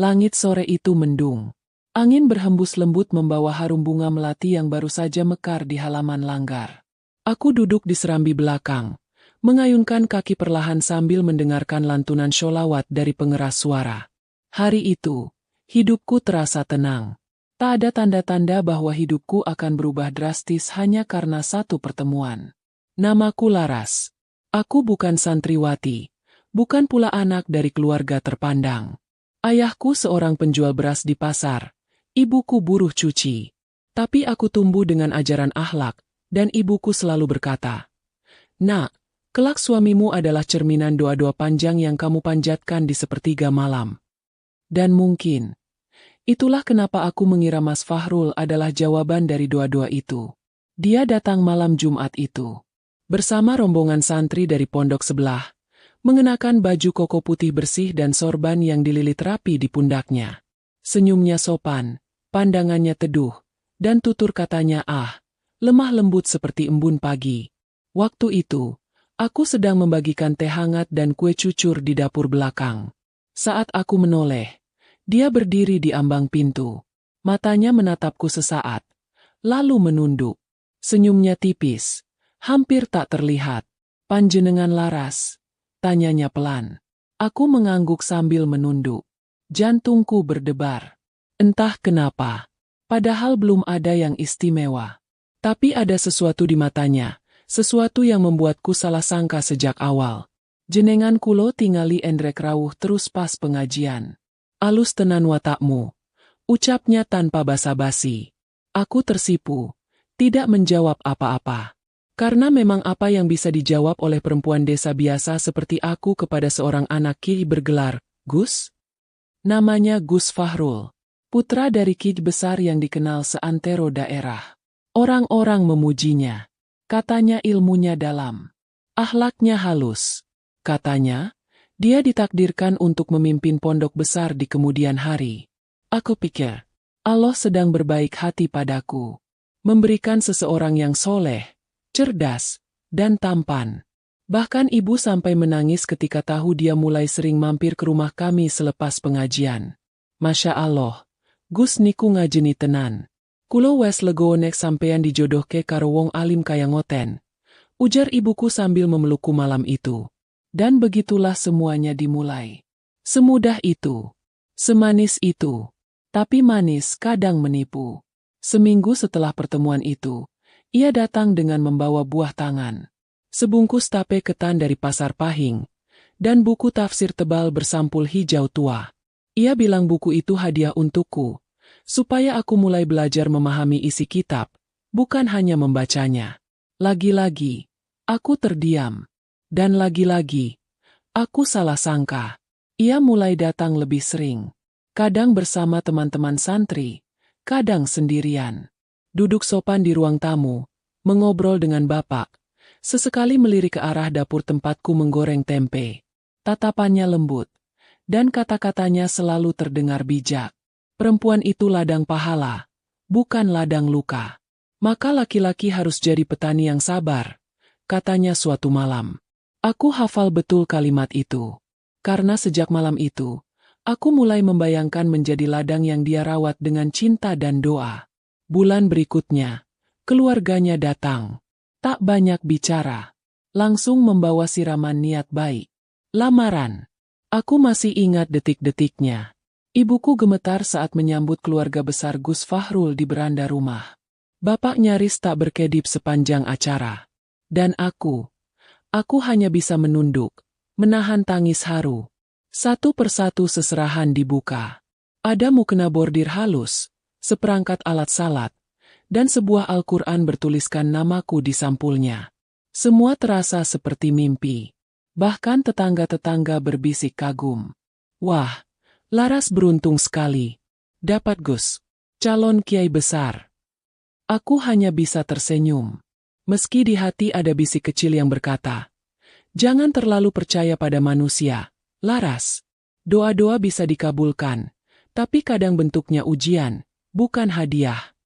Langit sore itu mendung. Angin berhembus lembut membawa harum bunga melati yang baru saja mekar di halaman langgar. Aku duduk di serambi belakang, mengayunkan kaki perlahan sambil mendengarkan lantunan sholawat dari pengeras suara. Hari itu, hidupku terasa tenang. Tak ada tanda-tanda bahwa hidupku akan berubah drastis hanya karena satu pertemuan. Namaku Laras. Aku bukan santriwati, bukan pula anak dari keluarga terpandang. Ayahku seorang penjual beras di pasar, ibuku buruh cuci. Tapi aku tumbuh dengan ajaran akhlak, dan ibuku selalu berkata, "Nak, kelak suamimu adalah cerminan doa-doa panjang yang kamu panjatkan di sepertiga malam." Dan mungkin, itulah kenapa aku mengira Mas Fahrul adalah jawaban dari doa-doa itu. Dia datang malam Jumat itu, bersama rombongan santri dari pondok sebelah, mengenakan baju koko putih bersih dan sorban yang dililit rapi di pundaknya. Senyumnya sopan, pandangannya teduh, dan tutur katanya lemah lembut seperti embun pagi. Waktu itu, aku sedang membagikan teh hangat dan kue cucur di dapur belakang. Saat aku menoleh, dia berdiri di ambang pintu. Matanya menatapku sesaat, lalu menunduk. Senyumnya tipis, hampir tak terlihat. "Panjenengan Laras?" tanyanya pelan. Aku mengangguk sambil menunduk. Jantungku berdebar. Entah kenapa, padahal belum ada yang istimewa. Tapi ada sesuatu di matanya, sesuatu yang membuatku salah sangka sejak awal. "Jenengan kulo tingali endrek rawuh terus pas pengajian. Alus tenan watakmu," ucapnya tanpa basa-basi. Aku tersipu, tidak menjawab apa-apa. Karena memang apa yang bisa dijawab oleh perempuan desa biasa seperti aku kepada seorang anak ki bergelar Gus? Namanya Gus Fahrul, putra dari ki besar yang dikenal seantero daerah. Orang-orang memujinya. Katanya ilmunya dalam. Akhlaknya halus. Katanya, dia ditakdirkan untuk memimpin pondok besar di kemudian hari. Aku pikir, Allah sedang berbaik hati padaku. Memberikan seseorang yang soleh, cerdas, dan tampan. Bahkan ibu sampai menangis ketika tahu dia mulai sering mampir ke rumah kami selepas pengajian. "Masya Allah, Gus niku ngajeni tenan. Kulo wes lego nek sampean dijodohke karo wong alim kaya ngoten," ujar ibuku sambil memelukku malam itu. Dan begitulah semuanya dimulai. Semudah itu. Semanis itu. Tapi manis kadang menipu. Seminggu setelah pertemuan itu, ia datang dengan membawa buah tangan, sebungkus tape ketan dari pasar Pahing, dan buku tafsir tebal bersampul hijau tua. Ia bilang buku itu hadiah untukku, supaya aku mulai belajar memahami isi kitab, bukan hanya membacanya. Lagi-lagi, aku terdiam. Dan lagi-lagi, aku salah sangka. Ia mulai datang lebih sering. Kadang bersama teman-teman santri, kadang sendirian. Duduk sopan di ruang tamu, mengobrol dengan bapak, sesekali melirik ke arah dapur tempatku menggoreng tempe. Tatapannya lembut, dan kata-katanya selalu terdengar bijak. "Perempuan itu ladang pahala, bukan ladang luka. Maka laki-laki harus jadi petani yang sabar," katanya suatu malam. Aku hafal betul kalimat itu. Karena sejak malam itu, aku mulai membayangkan menjadi ladang yang dia rawat dengan cinta dan doa. Bulan berikutnya, keluarganya datang. Tak banyak bicara. Langsung membawa siraman niat baik. Lamaran. Aku masih ingat detik-detiknya. Ibuku gemetar saat menyambut keluarga besar Gus Fahrul di beranda rumah. Bapak nyaris tak berkedip sepanjang acara. Dan aku hanya bisa menunduk, menahan tangis haru. Satu persatu seserahan dibuka. Ada mukena bordir halus, seperangkat alat salat, dan sebuah Al-Quran bertuliskan namaku di sampulnya. Semua terasa seperti mimpi. Bahkan tetangga-tetangga berbisik kagum. "Wah, Laras beruntung sekali. Dapat Gus, calon kiai besar." Aku hanya bisa tersenyum. Meski di hati ada bisik kecil yang berkata, "Jangan terlalu percaya pada manusia, Laras. Doa-doa bisa dikabulkan, tapi kadang bentuknya ujian, bukan hadiah."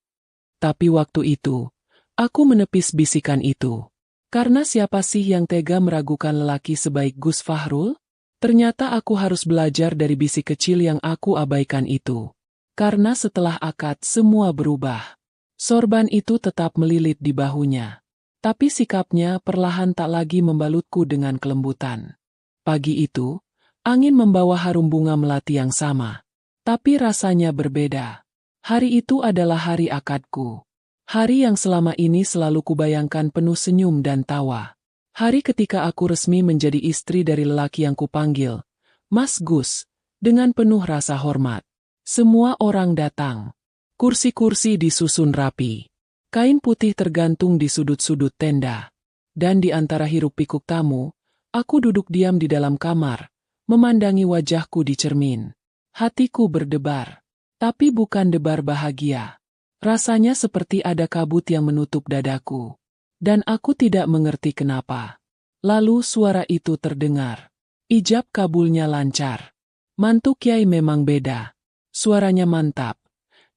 Tapi waktu itu, aku menepis bisikan itu. Karena siapa sih yang tega meragukan lelaki sebaik Gus Fahrul? Ternyata aku harus belajar dari bisik kecil yang aku abaikan itu. Karena setelah akad semua berubah. Sorban itu tetap melilit di bahunya. Tapi sikapnya perlahan tak lagi membalutku dengan kelembutan. Pagi itu, angin membawa harum bunga melati yang sama. Tapi rasanya berbeda. Hari itu adalah hari akadku. Hari yang selama ini selalu kubayangkan penuh senyum dan tawa. Hari ketika aku resmi menjadi istri dari lelaki yang kupanggil, Mas Gus, dengan penuh rasa hormat. Semua orang datang. Kursi-kursi disusun rapi. Kain putih tergantung di sudut-sudut tenda. Dan di antara hiruk-pikuk tamu, aku duduk diam di dalam kamar, memandangi wajahku di cermin. Hatiku berdebar. Tapi bukan debar bahagia. Rasanya seperti ada kabut yang menutup dadaku. Dan aku tidak mengerti kenapa. Lalu suara itu terdengar. Ijab kabulnya lancar. Mantu Kiai memang beda. Suaranya mantap.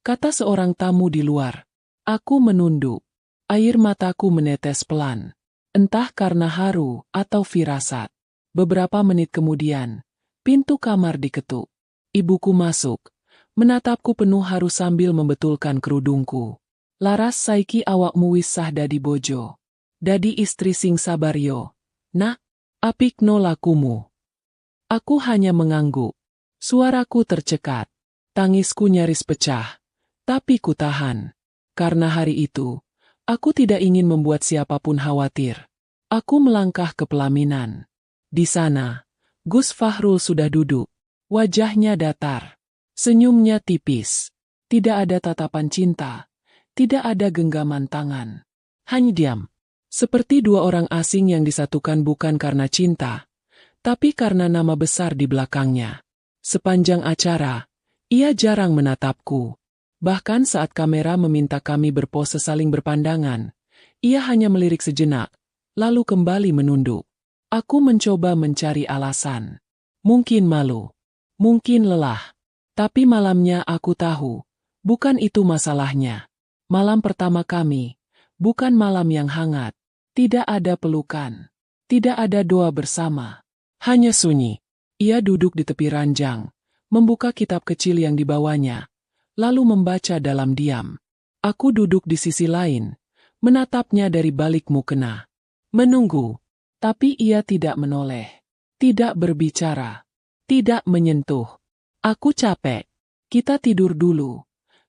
Kata seorang tamu di luar. Aku menunduk. Air mataku menetes pelan. Entah karena haru atau firasat. Beberapa menit kemudian, pintu kamar diketuk. Ibuku masuk. Menatapku penuh haru sambil membetulkan kerudungku. Laras saiki awakmu wis sah dadi bojo. Dadi istri sing sabar yo. Nak, apik no lakumu. Aku hanya mengangguk. Suaraku tercekat. Tangisku nyaris pecah. Tapi ku tahan. Karena hari itu, aku tidak ingin membuat siapapun khawatir. Aku melangkah ke pelaminan. Di sana, Gus Fahrul sudah duduk. Wajahnya datar. Senyumnya tipis. Tidak ada tatapan cinta. Tidak ada genggaman tangan. Hanya diam. Seperti dua orang asing yang disatukan bukan karena cinta, tapi karena nama besar di belakangnya. Sepanjang acara, ia jarang menatapku. Bahkan saat kamera meminta kami berpose saling berpandangan, ia hanya melirik sejenak, lalu kembali menunduk. Aku mencoba mencari alasan. Mungkin malu. Mungkin lelah. Tapi malamnya aku tahu, bukan itu masalahnya. Malam pertama kami, bukan malam yang hangat. Tidak ada pelukan. Tidak ada doa bersama. Hanya sunyi. Ia duduk di tepi ranjang, membuka kitab kecil yang dibawanya, lalu membaca dalam diam. Aku duduk di sisi lain, menatapnya dari balik mukena. Menunggu. Tapi ia tidak menoleh. Tidak berbicara. Tidak menyentuh. Aku capek. Kita tidur dulu.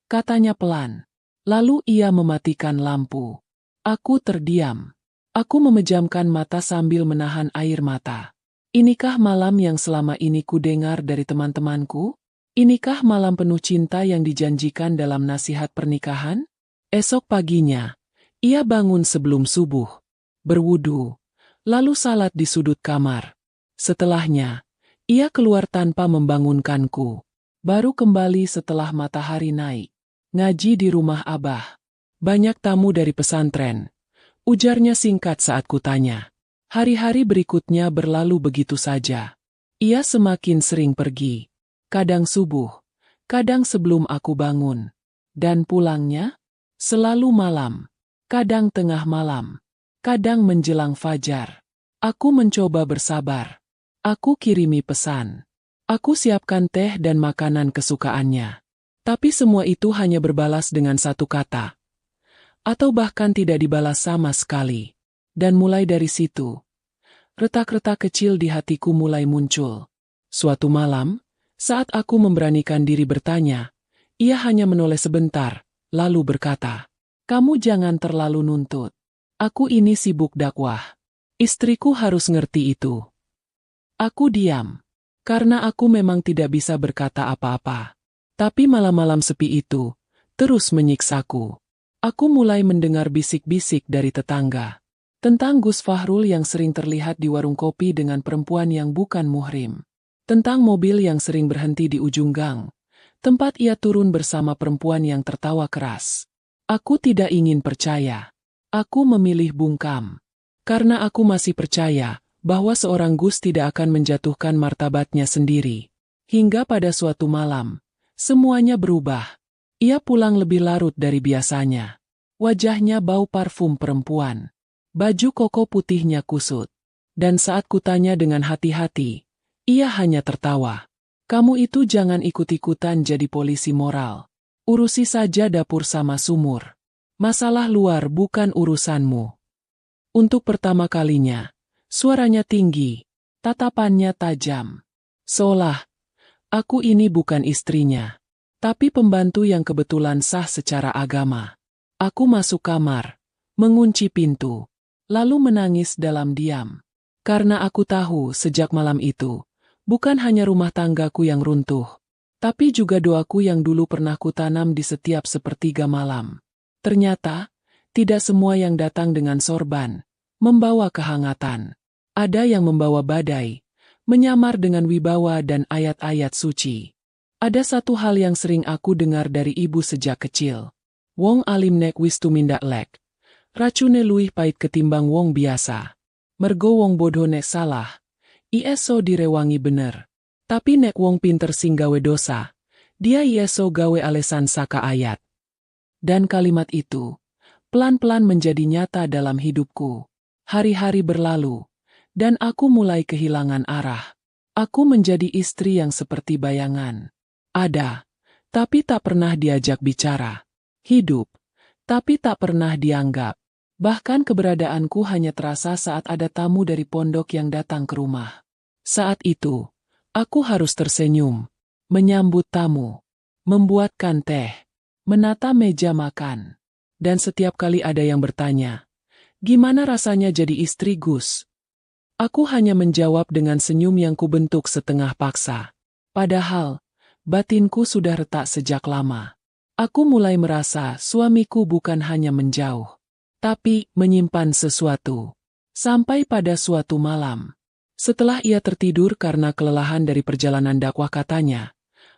Katanya pelan. Lalu ia mematikan lampu. Aku terdiam. Aku memejamkan mata sambil menahan air mata. Inikah malam yang selama ini ku dengar dari teman-temanku? Inikah malam penuh cinta yang dijanjikan dalam nasihat pernikahan? Esok paginya, ia bangun sebelum subuh. Berwudu. Lalu salat di sudut kamar. Setelahnya, ia keluar tanpa membangunkanku. Baru kembali setelah matahari naik. Ngaji di rumah Abah. Banyak tamu dari pesantren. Ujarnya singkat saat kutanya. Hari-hari berikutnya berlalu begitu saja. Ia semakin sering pergi. Kadang subuh, kadang sebelum aku bangun. Dan pulangnya? Selalu malam. Kadang tengah malam. Kadang menjelang fajar. Aku mencoba bersabar. Aku kirimi pesan. Aku siapkan teh dan makanan kesukaannya. Tapi semua itu hanya berbalas dengan satu kata. Atau bahkan tidak dibalas sama sekali. Dan mulai dari situ, retak-retak kecil di hatiku mulai muncul. Suatu malam, saat aku memberanikan diri bertanya, ia hanya menoleh sebentar, lalu berkata, "Kamu jangan terlalu nuntut. Aku ini sibuk dakwah. Istriku harus ngerti itu." Aku diam, karena aku memang tidak bisa berkata apa-apa. Tapi malam-malam sepi itu terus menyiksaku. Aku mulai mendengar bisik-bisik dari tetangga. Tentang Gus Fahrul yang sering terlihat di warung kopi dengan perempuan yang bukan muhrim. Tentang mobil yang sering berhenti di ujung gang. Tempat ia turun bersama perempuan yang tertawa keras. Aku tidak ingin percaya. Aku memilih bungkam. Karena aku masih percaya bahwa seorang Gus tidak akan menjatuhkan martabatnya sendiri. Hingga pada suatu malam, semuanya berubah. Ia pulang lebih larut dari biasanya. Wajahnya bau parfum perempuan. Baju koko putihnya kusut. Dan saat kutanya dengan hati-hati, Ia hanya tertawa. Kamu itu jangan ikut-ikutan jadi polisi moral. Urusi saja dapur sama sumur. Masalah luar bukan urusanmu. Untuk pertama kalinya, suaranya tinggi, tatapannya tajam. Seolah, aku ini bukan istrinya, tapi pembantu yang kebetulan sah secara agama. Aku masuk kamar, mengunci pintu, lalu menangis dalam diam. Karena aku tahu sejak malam itu, bukan hanya rumah tanggaku yang runtuh, tapi juga doaku yang dulu pernah kutanam di setiap sepertiga malam. Ternyata, tidak semua yang datang dengan sorban membawa kehangatan. Ada yang membawa badai, menyamar dengan wibawa dan ayat-ayat suci. Ada satu hal yang sering aku dengar dari ibu sejak kecil. Wong alim nek wis tumindak lek. Racune luwih pahit ketimbang wong biasa. Mergo wong bodoh nek salah, ieso direwangi bener. Tapi nek wong pinter sing gawe dosa, dia ieso gawe alesan saka ayat. Dan kalimat itu, pelan-pelan menjadi nyata dalam hidupku. Hari-hari berlalu, dan aku mulai kehilangan arah. Aku menjadi istri yang seperti bayangan. Ada, tapi tak pernah diajak bicara. Hidup, tapi tak pernah dianggap. Bahkan keberadaanku hanya terasa saat ada tamu dari pondok yang datang ke rumah. Saat itu, aku harus tersenyum, menyambut tamu, membuatkan teh, menata meja makan. Dan setiap kali ada yang bertanya, "Gimana rasanya jadi istri Gus?" Aku hanya menjawab dengan senyum yang kubentuk setengah paksa. Padahal, batinku sudah retak sejak lama. Aku mulai merasa suamiku bukan hanya menjauh, tapi menyimpan sesuatu. Sampai pada suatu malam, setelah ia tertidur karena kelelahan dari perjalanan dakwah katanya,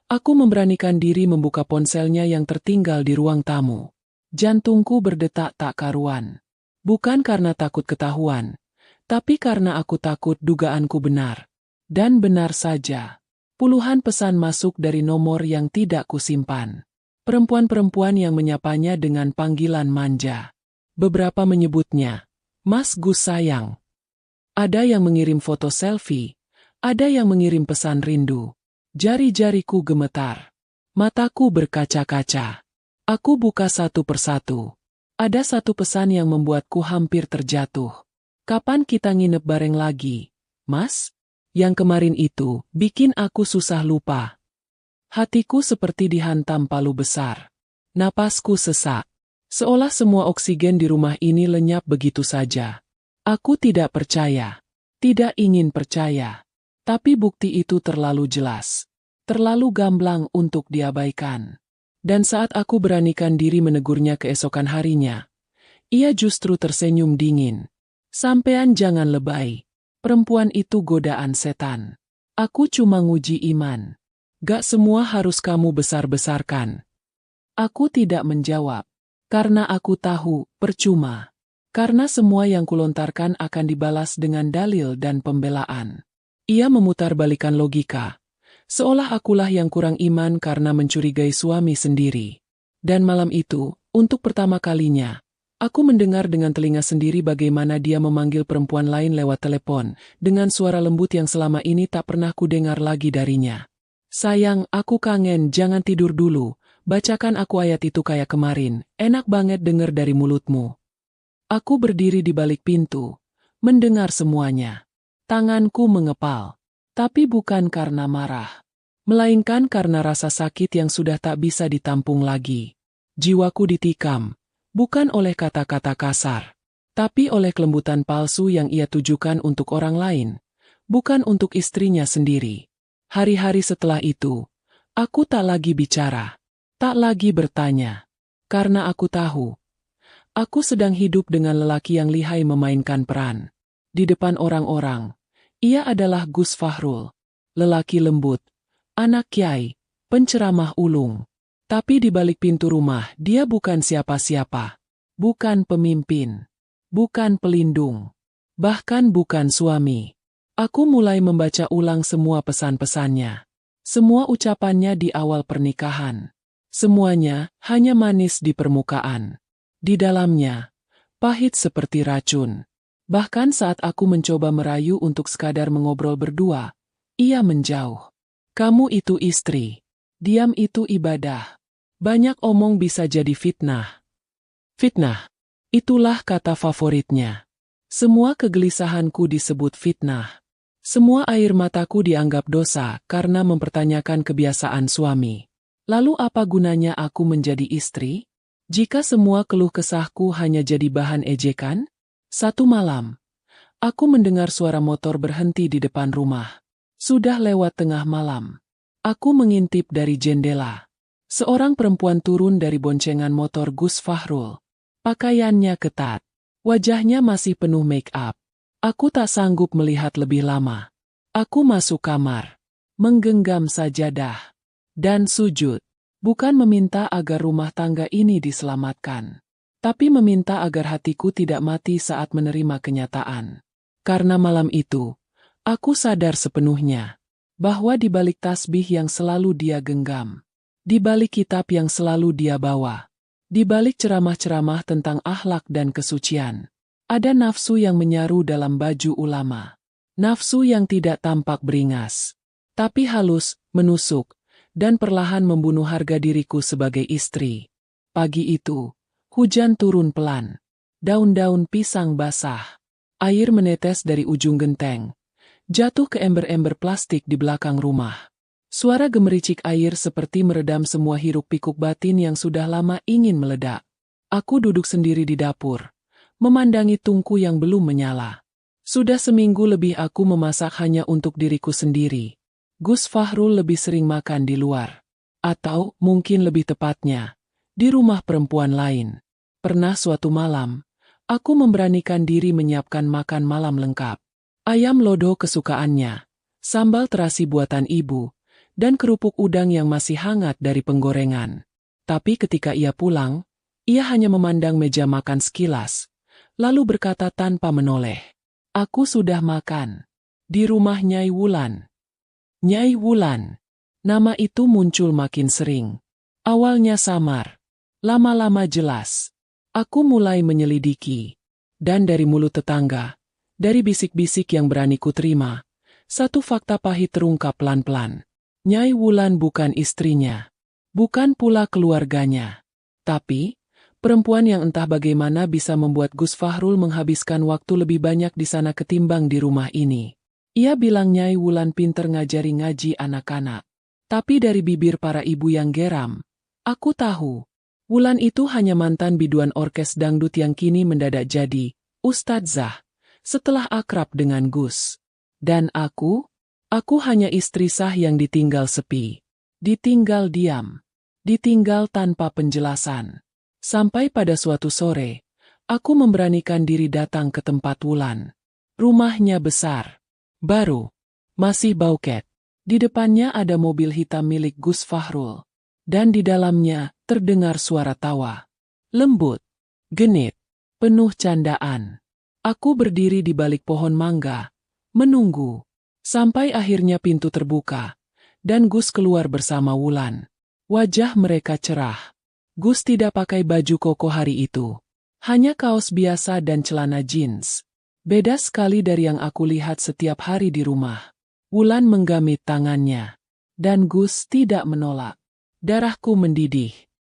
aku memberanikan diri membuka ponselnya yang tertinggal di ruang tamu. Jantungku berdetak tak karuan. Bukan karena takut ketahuan, tapi karena aku takut dugaanku benar. Dan benar saja. Puluhan pesan masuk dari nomor yang tidak kusimpan. Perempuan-perempuan yang menyapanya dengan panggilan manja. Beberapa menyebutnya, "Mas Gus sayang." Ada yang mengirim foto selfie, ada yang mengirim pesan rindu. Jari-jariku gemetar. Mataku berkaca-kaca. Aku buka satu persatu. Ada satu pesan yang membuatku hampir terjatuh. "Kapan kita nginep bareng lagi, Mas?" Yang kemarin itu bikin aku susah lupa. Hatiku seperti dihantam palu besar. Napasku sesak. Seolah semua oksigen di rumah ini lenyap begitu saja. Aku tidak percaya. Tidak ingin percaya. Tapi bukti itu terlalu jelas. Terlalu gamblang untuk diabaikan. Dan saat aku beranikan diri menegurnya keesokan harinya, ia justru tersenyum dingin. "Sampean jangan lebay. Perempuan itu godaan setan. Aku cuma nguji iman. Gak semua harus kamu besar-besarkan." Aku tidak menjawab. Karena aku tahu, percuma. Karena semua yang kulontarkan akan dibalas dengan dalil dan pembelaan. Ia memutarbalikkan logika. Seolah akulah yang kurang iman karena mencurigai suami sendiri. Dan malam itu, untuk pertama kalinya, aku mendengar dengan telinga sendiri bagaimana dia memanggil perempuan lain lewat telepon, dengan suara lembut yang selama ini tak pernah kudengar lagi darinya. "Sayang, aku kangen, jangan tidur dulu. Bacakan aku ayat itu kayak kemarin, enak banget denger dari mulutmu." Aku berdiri di balik pintu, mendengar semuanya. Tanganku mengepal. Tapi bukan karena marah, melainkan karena rasa sakit yang sudah tak bisa ditampung lagi. Jiwaku ditikam, bukan oleh kata-kata kasar, tapi oleh kelembutan palsu yang ia tujukan untuk orang lain, bukan untuk istrinya sendiri. Hari-hari setelah itu, aku tak lagi bicara, tak lagi bertanya, karena aku tahu, aku sedang hidup dengan lelaki yang lihai memainkan peran. Di depan orang-orang, ia adalah Gus Fahrul, lelaki lembut, anak kiai, penceramah ulung. Tapi di balik pintu rumah dia bukan siapa-siapa, bukan pemimpin, bukan pelindung, bahkan bukan suami. Aku mulai membaca ulang semua pesan-pesannya, semua ucapannya di awal pernikahan. Semuanya hanya manis di permukaan. Di dalamnya, pahit seperti racun. Bahkan saat aku mencoba merayu untuk sekadar mengobrol berdua, Ia menjauh. Kamu itu istri. Diam itu ibadah. Banyak omong bisa jadi fitnah. Fitnah. Itulah kata favoritnya. Semua kegelisahanku disebut fitnah. Semua air mataku dianggap dosa karena mempertanyakan kebiasaan suami. Lalu apa gunanya aku menjadi istri? Jika semua keluh kesahku hanya jadi bahan ejekan? Satu malam, aku mendengar suara motor berhenti di depan rumah. Sudah lewat tengah malam. Aku mengintip dari jendela. Seorang perempuan turun dari boncengan motor Gus Fahrul. Pakaiannya ketat. Wajahnya masih penuh make up. Aku tak sanggup melihat lebih lama. Aku masuk kamar. Menggenggam sajadah. Dan sujud. Bukan meminta agar rumah tangga ini diselamatkan. Tapi meminta agar hatiku tidak mati saat menerima kenyataan. Karena malam itu, aku sadar sepenuhnya bahwa di balik tasbih yang selalu dia genggam, di balik kitab yang selalu dia bawa, di balik ceramah-ceramah tentang akhlak dan kesucian, ada nafsu yang menyaru dalam baju ulama. Nafsu yang tidak tampak beringas, tapi halus, menusuk, dan perlahan membunuh harga diriku sebagai istri. Pagi itu, hujan turun pelan. Daun-daun pisang basah. Air menetes dari ujung genteng. Jatuh ke ember-ember plastik di belakang rumah. Suara gemericik air seperti meredam semua hiruk-pikuk batin yang sudah lama ingin meledak. Aku duduk sendiri di dapur, memandangi tungku yang belum menyala. Sudah seminggu lebih aku memasak hanya untuk diriku sendiri. Gus Fahrul lebih sering makan di luar. Atau, mungkin lebih tepatnya, di rumah perempuan lain. Pernah suatu malam, aku memberanikan diri menyiapkan makan malam lengkap. Ayam lodo kesukaannya, sambal terasi buatan ibu, dan kerupuk udang yang masih hangat dari penggorengan. Tapi ketika ia pulang, ia hanya memandang meja makan sekilas, lalu berkata tanpa menoleh, "Aku sudah makan. Di rumah Nyai Wulan." Nyai Wulan. Nama itu muncul makin sering. Awalnya samar. Lama-lama jelas. Aku mulai menyelidiki. Dan dari mulut tetangga, dari bisik-bisik yang berani kuterima, satu fakta pahit terungkap pelan-pelan. Nyai Wulan bukan istrinya. Bukan pula keluarganya. Tapi, perempuan yang entah bagaimana bisa membuat Gus Fahrul menghabiskan waktu lebih banyak di sana ketimbang di rumah ini. Ia bilang Nyai Wulan pinter ngajari ngaji anak-anak. Tapi dari bibir para ibu yang geram, aku tahu, Wulan itu hanya mantan biduan orkes dangdut yang kini mendadak jadi ustadzah, setelah akrab dengan Gus. Dan aku hanya istri sah yang ditinggal sepi, ditinggal diam, ditinggal tanpa penjelasan. Sampai pada suatu sore, aku memberanikan diri datang ke tempat Wulan. Rumahnya besar. Baru, masih bauket. Di depannya ada mobil hitam milik Gus Fahrul. Dan di dalamnya terdengar suara tawa. Lembut, genit, penuh candaan. Aku berdiri di balik pohon mangga, menunggu. Sampai akhirnya pintu terbuka. Dan Gus keluar bersama Wulan. Wajah mereka cerah. Gus tidak pakai baju koko hari itu. Hanya kaos biasa dan celana jeans. Beda sekali dari yang aku lihat setiap hari di rumah. Wulan menggamit tangannya. Dan Gus tidak menolak. Darahku mendidih.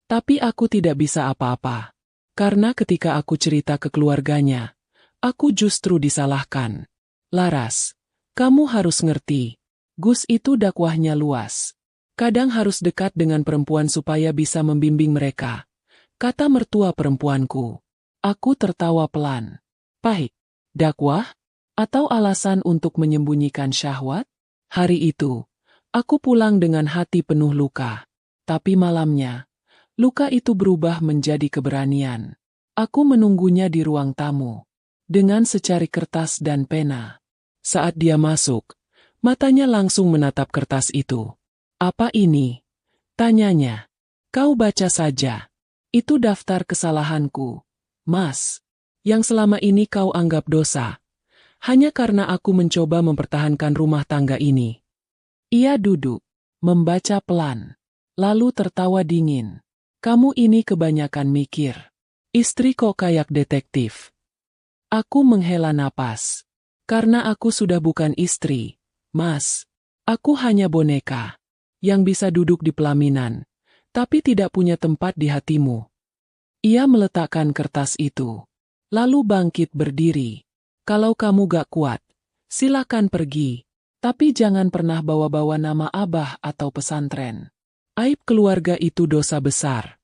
Tapi aku tidak bisa apa-apa. Karena ketika aku cerita ke keluarganya, aku justru disalahkan. Laras, kamu harus ngerti. Gus itu dakwahnya luas. Kadang harus dekat dengan perempuan supaya bisa membimbing mereka. Kata mertua perempuanku. Aku tertawa pelan. Pahit. Dakwah? Atau alasan untuk menyembunyikan syahwat? Hari itu, aku pulang dengan hati penuh luka. Tapi malamnya, luka itu berubah menjadi keberanian. Aku menunggunya di ruang tamu, dengan secari kertas dan pena. Saat dia masuk, matanya langsung menatap kertas itu. Apa ini? Tanyanya. Kau baca saja. Itu daftar kesalahanku, Mas. Yang selama ini kau anggap dosa. Hanya karena aku mencoba mempertahankan rumah tangga ini. Ia duduk, membaca pelan. Lalu tertawa dingin. Kamu ini kebanyakan mikir. Istri kok kayak detektif. Aku menghela napas. Karena aku sudah bukan istri, Mas. Aku hanya boneka yang bisa duduk di pelaminan, tapi tidak punya tempat di hatimu. Ia meletakkan kertas itu, lalu bangkit berdiri. Kalau kamu gak kuat, silakan pergi, tapi jangan pernah bawa-bawa nama Abah atau pesantren. Aib keluarga itu dosa besar.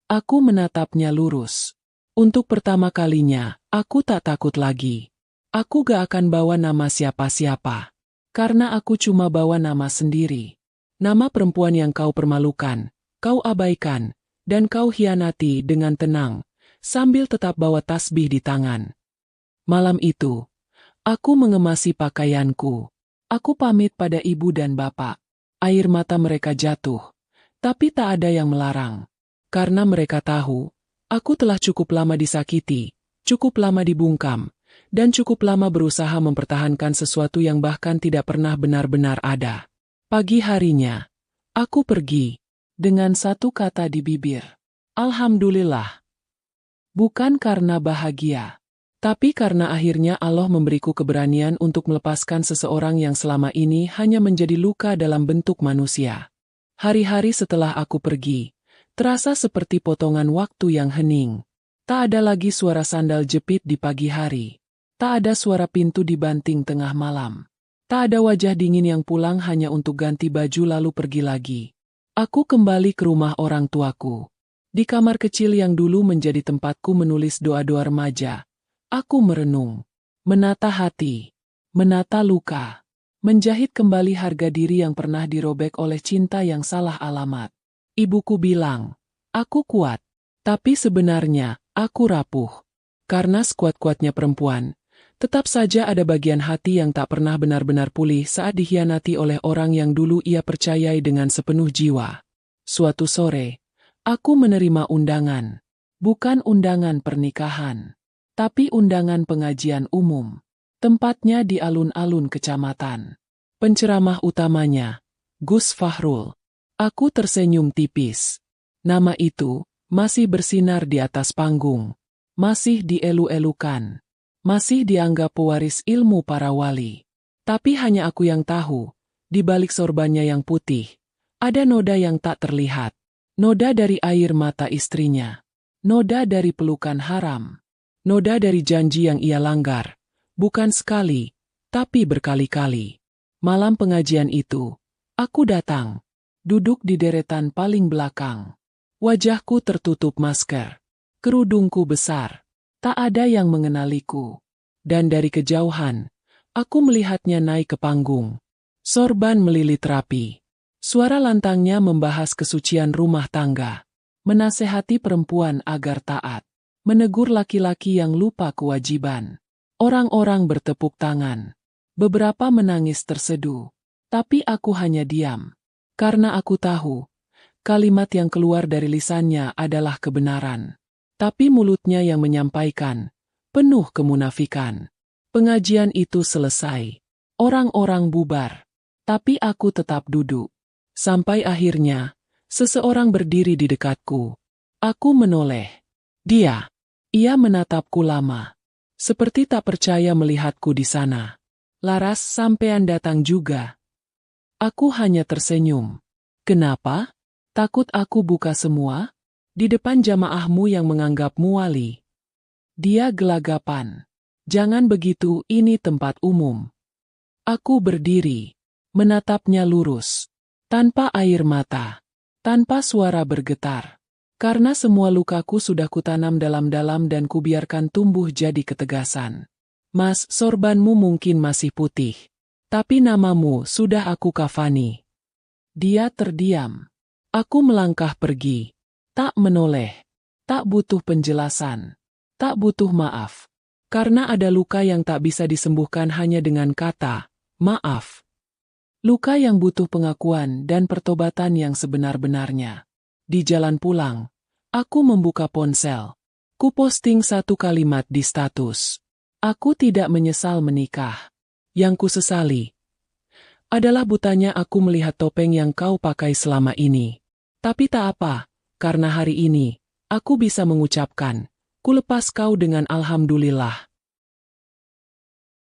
Aku menatapnya lurus. Untuk pertama kalinya, aku tak takut lagi. Aku gak akan bawa nama siapa-siapa. Karena aku cuma bawa nama sendiri. Nama perempuan yang kau permalukan, kau abaikan, dan kau hianati dengan tenang, sambil tetap bawa tasbih di tangan. Malam itu, aku mengemasi pakaianku. Aku pamit pada ibu dan bapak. Air mata mereka jatuh, tapi tak ada yang melarang. Karena mereka tahu, aku telah cukup lama disakiti, cukup lama dibungkam, dan cukup lama berusaha mempertahankan sesuatu yang bahkan tidak pernah benar-benar ada. Pagi harinya, aku pergi, dengan satu kata di bibir. Alhamdulillah. Bukan karena bahagia, tapi karena akhirnya Allah memberiku keberanian untuk melepaskan seseorang yang selama ini hanya menjadi luka dalam bentuk manusia. Hari-hari setelah aku pergi, terasa seperti potongan waktu yang hening. Tak ada lagi suara sandal jepit di pagi hari. Tak ada suara pintu dibanting tengah malam. Tak ada wajah dingin yang pulang hanya untuk ganti baju lalu pergi lagi. Aku kembali ke rumah orang tuaku. Di kamar kecil yang dulu menjadi tempatku menulis doa-doa remaja. Aku merenung, menata hati, menata luka, menjahit kembali harga diri yang pernah dirobek oleh cinta yang salah alamat. Ibuku bilang, aku kuat, tapi sebenarnya aku rapuh. Karena sekuat-kuatnya perempuan, tetap saja ada bagian hati yang tak pernah benar-benar pulih saat dikhianati oleh orang yang dulu ia percayai dengan sepenuh jiwa. Suatu sore, aku menerima undangan. Bukan undangan pernikahan, tapi undangan pengajian umum. Tempatnya di alun-alun kecamatan. Penceramah utamanya, Gus Fahrul. Aku tersenyum tipis. Nama itu masih bersinar di atas panggung. Masih dielu-elukan. Masih dianggap pewaris ilmu para wali. Tapi hanya aku yang tahu, di balik sorbannya yang putih, ada noda yang tak terlihat. Noda dari air mata istrinya. Noda dari pelukan haram. Noda dari janji yang ia langgar. Bukan sekali, tapi berkali-kali. Malam pengajian itu, aku datang. Duduk di deretan paling belakang. Wajahku tertutup masker. Kerudungku besar. Tak ada yang mengenaliku. Dan dari kejauhan, aku melihatnya naik ke panggung. Sorban melilit rapi. Suara lantangnya membahas kesucian rumah tangga. Menasehati perempuan agar taat. Menegur laki-laki yang lupa kewajiban. Orang-orang bertepuk tangan. Beberapa menangis terseduh. Tapi aku hanya diam. Karena aku tahu, kalimat yang keluar dari lisannya adalah kebenaran. Tapi mulutnya yang menyampaikan, penuh kemunafikan. Pengajian itu selesai. Orang-orang bubar. Tapi aku tetap duduk. Sampai akhirnya, seseorang berdiri di dekatku. Aku menoleh. Ia menatapku lama. Seperti tak percaya melihatku di sana. Laras, sampean datang juga. Aku hanya tersenyum. Kenapa? Takut aku buka semua? Di depan jamaahmu yang menganggapmu wali. Dia gelagapan. Jangan begitu, ini tempat umum. Aku berdiri, menatapnya lurus. Tanpa air mata. Tanpa suara bergetar. Karena semua lukaku sudah kutanam dalam-dalam dan kubiarkan tumbuh jadi ketegasan. Mas, sorbanmu mungkin masih putih. Tapi namamu sudah aku kafani. Dia terdiam. Aku melangkah pergi. Tak menoleh. Tak butuh penjelasan. Tak butuh maaf. Karena ada luka yang tak bisa disembuhkan hanya dengan kata, maaf. Luka yang butuh pengakuan dan pertobatan yang sebenar-benarnya. Di jalan pulang, aku membuka ponsel. Ku posting satu kalimat di status. Aku tidak menyesal menikah. Yang ku sesali adalah butanya aku melihat topeng yang kau pakai selama ini. Tapi tak apa. Karena hari ini, aku bisa mengucapkan, ku lepas kau dengan alhamdulillah.